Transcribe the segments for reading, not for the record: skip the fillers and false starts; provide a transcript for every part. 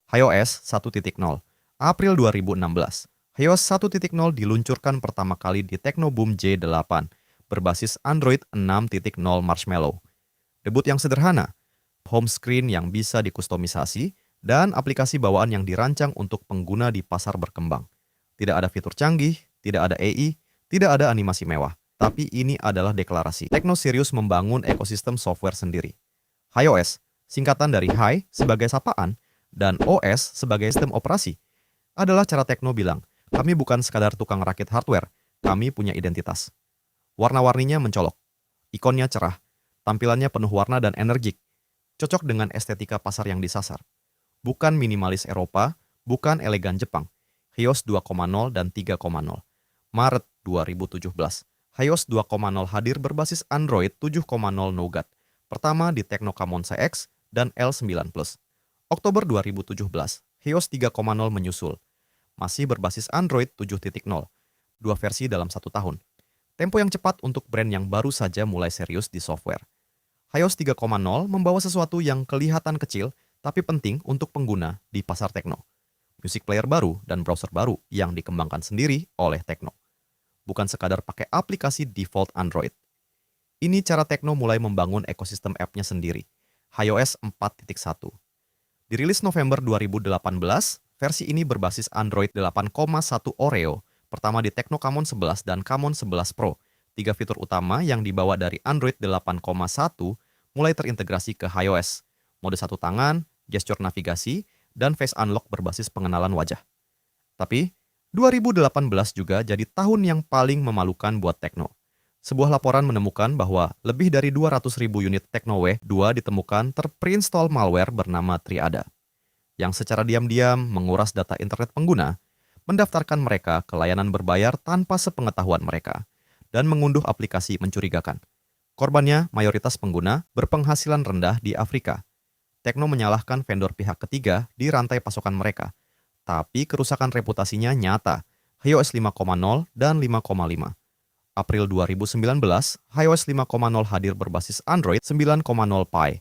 iOS 1.0, April 2016. iOS 1.0 diluncurkan pertama kali di Technoboom J8, berbasis Android 6.0 Marshmallow. Debut yang sederhana, home screen yang bisa dikustomisasi, dan aplikasi bawaan yang dirancang untuk pengguna di pasar berkembang. Tidak ada fitur canggih, tidak ada AI, tidak ada animasi mewah. Tapi ini adalah deklarasi. Tekno serius membangun ekosistem software sendiri. iOS, singkatan dari Hi sebagai sapaan, dan OS sebagai sistem operasi, adalah cara Tekno bilang, kami bukan sekadar tukang rakit hardware, kami punya identitas. Warna-warninya mencolok, ikonnya cerah, tampilannya penuh warna dan energik, cocok dengan estetika pasar yang disasar. Bukan minimalis Eropa, bukan elegan Jepang. iOS 2.0 dan 3.0. Maret 2017. iOS 2.0 hadir berbasis Android 7.0 Nougat. Pertama di Tecno Camon CX dan L9 Plus. Oktober 2017, iOS 3.0 menyusul. Masih berbasis Android 7.0. Dua versi dalam 1 tahun. Tempo yang cepat untuk brand yang baru saja mulai serius di software. iOS 3.0 membawa sesuatu yang kelihatan kecil tapi penting untuk pengguna di pasar Tekno. Music player baru dan browser baru yang dikembangkan sendiri oleh Tekno. Bukan sekadar pakai aplikasi default Android. Ini cara Tekno mulai membangun ekosistem app-nya sendiri. iOS 4.1. Dirilis November 2018, versi ini berbasis Android 8.1 Oreo, pertama di Tecno Camon 11 dan Camon 11 Pro. 3 fitur utama yang dibawa dari Android 8.1 mulai terintegrasi ke iOS. Mode satu tangan, gesture navigasi, dan face unlock berbasis pengenalan wajah. Tapi, 2018 juga jadi tahun yang paling memalukan buat Tekno. Sebuah laporan menemukan bahwa lebih dari 200.000 unit TeknoW 2 ditemukan terperinstall malware bernama Triada, yang secara diam-diam menguras data internet pengguna, mendaftarkan mereka ke layanan berbayar tanpa sepengetahuan mereka, dan mengunduh aplikasi mencurigakan. Korbannya mayoritas pengguna berpenghasilan rendah di Afrika. Tekno menyalahkan vendor pihak ketiga di rantai pasokan mereka, tapi kerusakan reputasinya nyata. iOS 5.0 dan 5.5. April 2019, iOS 5.0 hadir berbasis Android 9.0 Pie.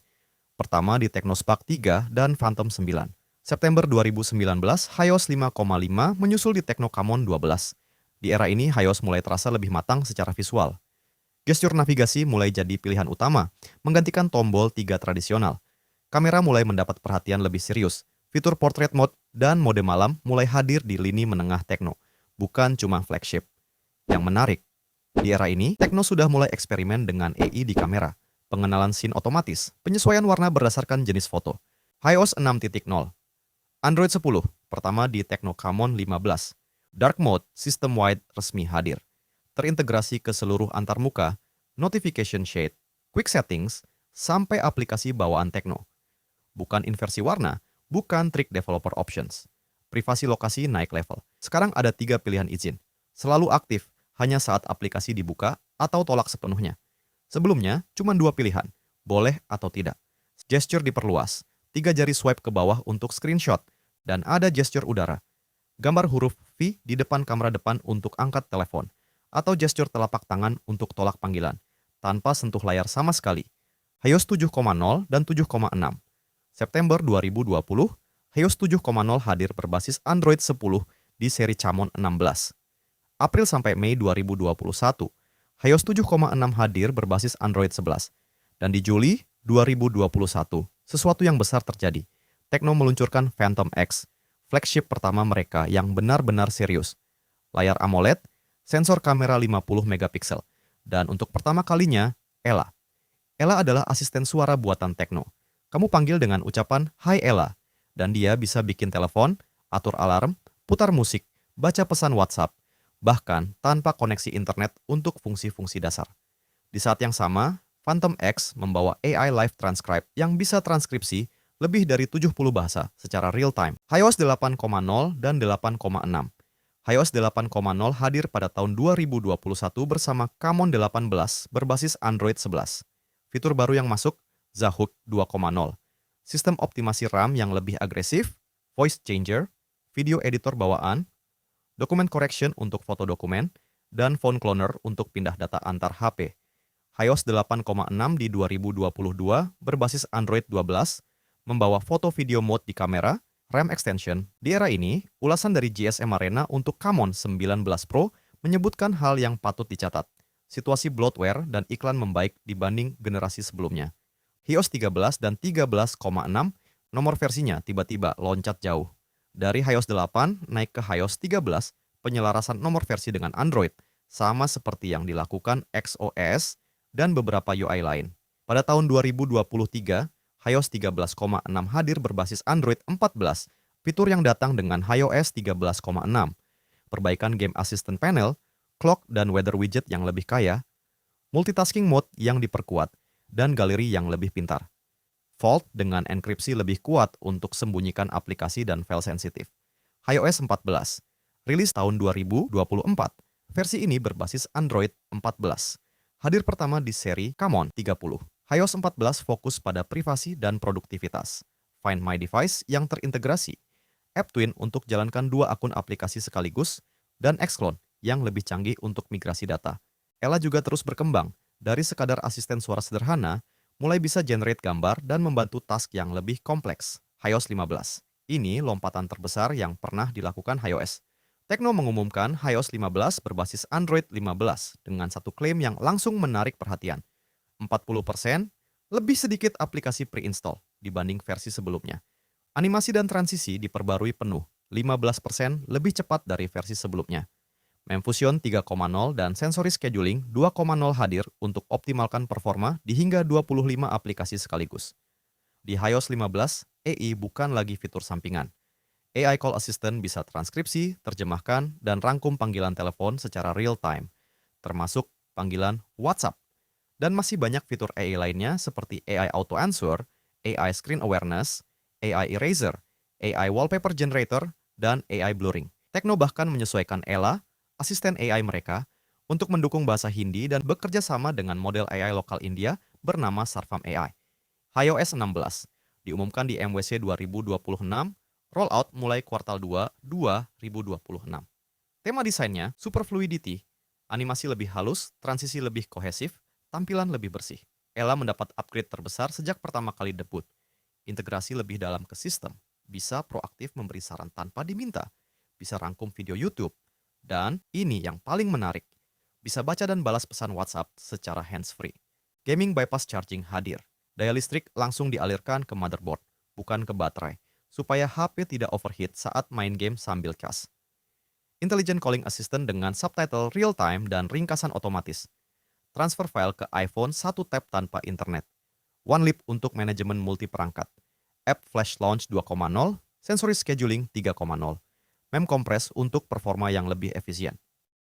Pertama di Technospark 3 dan Phantom 9. September 2019, iOS 5.5 menyusul di Tecno Camon 12. Di era ini, iOS mulai terasa lebih matang secara visual. Gestur navigasi mulai jadi pilihan utama, menggantikan tombol 3 tradisional. Kamera mulai mendapat perhatian lebih serius. Fitur portrait mode dan mode malam mulai hadir di lini menengah Tekno, bukan cuma flagship. Yang menarik, di era ini, Tekno sudah mulai eksperimen dengan AI di kamera, pengenalan scene otomatis, penyesuaian warna berdasarkan jenis foto. iOS 6.0, Android 10, pertama di Tecno Camon 15. Dark Mode sistem-wide resmi hadir. Terintegrasi ke seluruh antarmuka, notification shade, quick settings, sampai aplikasi bawaan Tekno. Bukan inversi warna, bukan trik developer options. Privasi lokasi naik level. Sekarang ada 3 pilihan izin. Selalu aktif, hanya saat aplikasi dibuka atau tolak sepenuhnya. Sebelumnya, cuma 2 pilihan, boleh atau tidak. Gesture diperluas, 3 jari swipe ke bawah untuk screenshot, dan ada gesture udara. Gambar huruf V di depan kamera depan untuk angkat telepon, atau gesture telapak tangan untuk tolak panggilan, tanpa sentuh layar sama sekali. iOS 7.0 dan 7.6. September 2020, iOS 7.0 hadir berbasis Android 10 di seri Camon 16. April sampai Mei 2021, iOS 7.6 hadir berbasis Android 11. Dan di Juli 2021, sesuatu yang besar terjadi. Tekno meluncurkan Phantom X, flagship pertama mereka yang benar-benar serius. Layar AMOLED, sensor kamera 50 megapiksel, dan untuk pertama kalinya, Ella. Ella adalah asisten suara buatan Tekno. Kamu panggil dengan ucapan, "Hai Ella," dan dia bisa bikin telepon, atur alarm, putar musik, baca pesan WhatsApp, bahkan tanpa koneksi internet untuk fungsi-fungsi dasar. Di saat yang sama, Phantom X membawa AI Live Transcribe yang bisa transkripsi lebih dari 70 bahasa secara real-time. iOS 8.0 dan 8.6. iOS 8.0 hadir pada tahun 2021 bersama Camon 18 berbasis Android 11. Fitur baru yang masuk, Zahook 2.0. Sistem optimasi RAM yang lebih agresif, voice changer, video editor bawaan, document correction untuk foto dokumen, dan phone cloner untuk pindah data antar HP. iOS 8.6 di 2022 berbasis Android 12, membawa foto video mode di kamera, RAM extension. Di era ini, ulasan dari GSM Arena untuk Camon 19 Pro menyebutkan hal yang patut dicatat. Situasi bloatware dan iklan membaik dibanding generasi sebelumnya. HiOS 13 dan 13,6 nomor versinya tiba-tiba loncat jauh. Dari HiOS 8 naik ke HiOS 13, penyelarasan nomor versi dengan Android sama seperti yang dilakukan XOS dan beberapa UI lain. Pada tahun 2023, HiOS 13,6 hadir berbasis Android 14, fitur yang datang dengan HiOS 13,6. Perbaikan game assistant panel, clock dan weather widget yang lebih kaya, multitasking mode yang diperkuat, dan galeri yang lebih pintar. Vault dengan enkripsi lebih kuat untuk sembunyikan aplikasi dan file sensitif. HiOS 14, rilis tahun 2024. Versi ini berbasis Android 14. Hadir pertama di seri Camon 30. HiOS 14 fokus pada privasi dan produktivitas. Find My Device yang terintegrasi, AppTwin untuk jalankan 2 akun aplikasi sekaligus, dan Xclone yang lebih canggih untuk migrasi data. Ella juga terus berkembang, dari sekadar asisten suara sederhana, mulai bisa generate gambar dan membantu task yang lebih kompleks. HiOS 15. Ini lompatan terbesar yang pernah dilakukan HiOS. Tekno mengumumkan HiOS 15 berbasis Android 15 dengan satu klaim yang langsung menarik perhatian. 40% lebih sedikit aplikasi pre-install dibanding versi sebelumnya. Animasi dan transisi diperbarui penuh, 15% lebih cepat dari versi sebelumnya. Memfusion 3.0 dan Sensory Scheduling 2.0 hadir untuk optimalkan performa di hingga 25 aplikasi sekaligus. Di HiOS 15, AI bukan lagi fitur sampingan. AI Call Assistant bisa transkripsi, terjemahkan, dan rangkum panggilan telepon secara real-time, termasuk panggilan WhatsApp. Dan masih banyak fitur AI lainnya seperti AI Auto Answer, AI Screen Awareness, AI Eraser, AI Wallpaper Generator, dan AI Blurring. Tekno bahkan menyesuaikan Ella, asisten AI mereka, untuk mendukung bahasa Hindi dan bekerja sama dengan model AI lokal India bernama Sarvam AI. HiOS 16 diumumkan di MWC 2026, rollout mulai kuartal 2 2026. Tema desainnya Super Fluidity, animasi lebih halus, transisi lebih kohesif, tampilan lebih bersih. Ella mendapat upgrade terbesar sejak pertama kali debut. Integrasi lebih dalam ke sistem, bisa proaktif memberi saran tanpa diminta, bisa rangkum video YouTube, dan ini yang paling menarik, bisa baca dan balas pesan WhatsApp secara hands-free. Gaming bypass charging hadir. Daya listrik langsung dialirkan ke motherboard, bukan ke baterai, supaya HP tidak overheat saat main game sambil cas. Intelligent Calling Assistant dengan subtitle real-time dan ringkasan otomatis. Transfer file ke iPhone 1 tap tanpa internet. OneLeap untuk manajemen multi perangkat. App Flash Launch 2.0, Sensory Scheduling 3.0. Memcompress untuk performa yang lebih efisien.